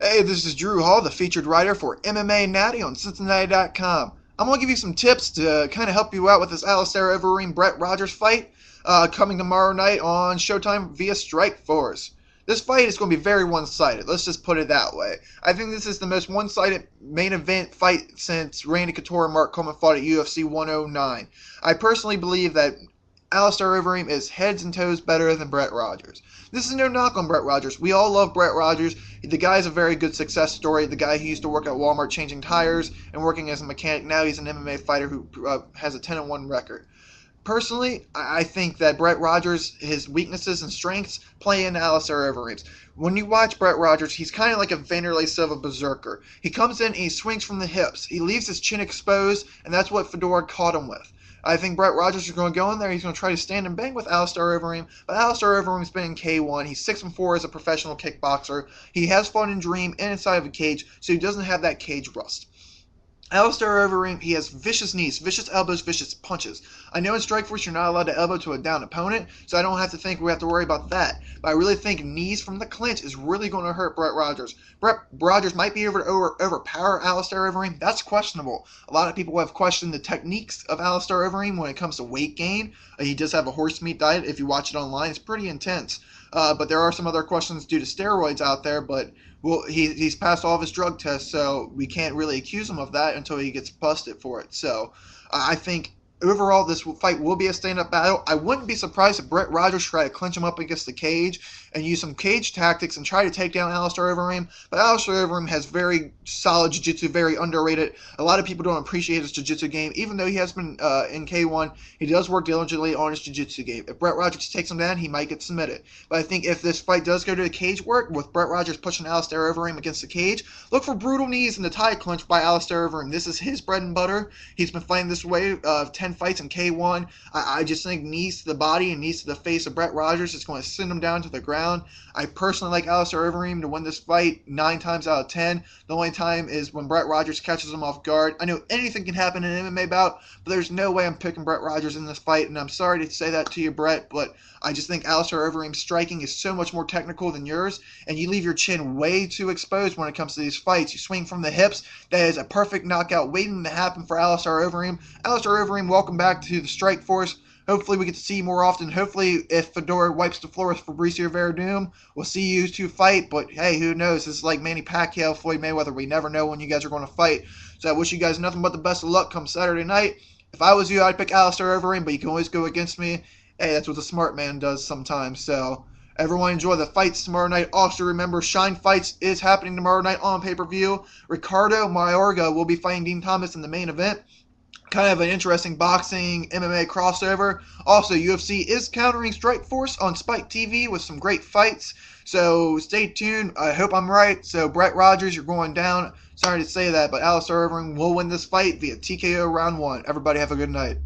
Hey, this is Drew Hall, the featured writer for MMA Nati on Cincinnati.com. I'm going to give you some tips to kind of help you out with this Alistair Overeem Brett Rogers fight coming tomorrow night on Showtime via Strikeforce. This fight is going to be very one-sided. Let's just put it that way. I think this is the most one-sided main event fight since Randy Couture and Mark Coleman fought at UFC 109. I personally believe that Alistair Overeem is heads and toes better than Brett Rogers. This is no knock on Brett Rogers. We all love Brett Rogers. The guy's a very good success story. The guy who used to work at Walmart changing tires and working as a mechanic. Now he's an MMA fighter who has a 10-1 record. Personally, I think that Brett Rogers, his weaknesses and strengths play into Alistair Overeem's. When you watch Brett Rogers, he's kind of like a Vanderlei Silva berserker. He comes in and he swings from the hips. He leaves his chin exposed, and that's what Fedor caught him with. I think Brett Rogers is going to go in there. He's going to try to stand and bang with Alistair Overeem. But Alistair Overeem's been in K1. He's 6-4 as a professional kickboxer. He has fought in Dream and inside of a cage, so he doesn't have that cage rust. Alistair Overeem, he has vicious knees, vicious elbows, vicious punches. I know in Strikeforce you're not allowed to elbow to a down opponent, so I don't have to think we have to worry about that. But I really think knees from the clinch is really going to hurt Brett Rogers. Brett Rogers might be able to overpower Alistair Overeem. That's questionable. A lot of people have questioned the techniques of Alistair Overeem when it comes to weight gain. He does have a horse meat diet. If you watch it online, it's pretty intense. But there are some other questions due to steroids out there, but he's passed all of his drug tests, so we can't really accuse him of that until he gets busted for it. So I think overall this fight will be a stand-up battle. I wouldn't be surprised if Brett Rogers tried to clinch him up against the cage and use some cage tactics and try to take down Alistair Overeem. But Alistair Overeem has very solid jiu-jitsu, very underrated. A lot of people don't appreciate his jiu-jitsu game. Even though he has been in K1, he does work diligently on his jiu-jitsu game. If Brett Rogers takes him down, he might get submitted. But I think if this fight does go to the cage work, with Brett Rogers pushing Alistair Overeem against the cage, look for brutal knees in the tie clinch by Alistair Overeem. This is his bread and butter. He's been fighting this way 10 fights in K1. I just think knees to the body and knees to the face of Brett Rogers is going to send him down to the ground. I personally like Alistair Overeem to win this fight 9 times out of 10. The only time is when Brett Rogers catches him off guard. I know anything can happen in an MMA bout, but there's no way I'm picking Brett Rogers in this fight, and I'm sorry to say that to you, Brett, but I just think Alistair Overeem's striking is so much more technical than yours, and you leave your chin way too exposed when it comes to these fights. You swing from the hips. That is a perfect knockout waiting to happen for Alistair Overeem. Alistair Overeem, welcome back to the Strikeforce. Hopefully we get to see you more often. Hopefully if Fedor wipes the floor with Fabricio Verdum, we'll see you two fight. But hey, who knows? This is like Manny Pacquiao, Floyd Mayweather. We never know when you guys are going to fight. So I wish you guys nothing but the best of luck come Saturday night. If I was you, I'd pick Alistair Overeem, but you can always go against me. Hey, that's what the smart man does sometimes. So everyone enjoy the fights tomorrow night. Also remember, Shine Fights is happening tomorrow night on pay-per-view. Ricardo Mayorga will be fighting Dean Thomas in the main event. Kind of an interesting boxing MMA crossover. Also, UFC is countering Strikeforce on Spike TV with some great fights. So stay tuned. I hope I'm right. So Brett Rogers, you're going down. Sorry to say that, but Alistair Overeem will win this fight via TKO round 1. Everybody have a good night.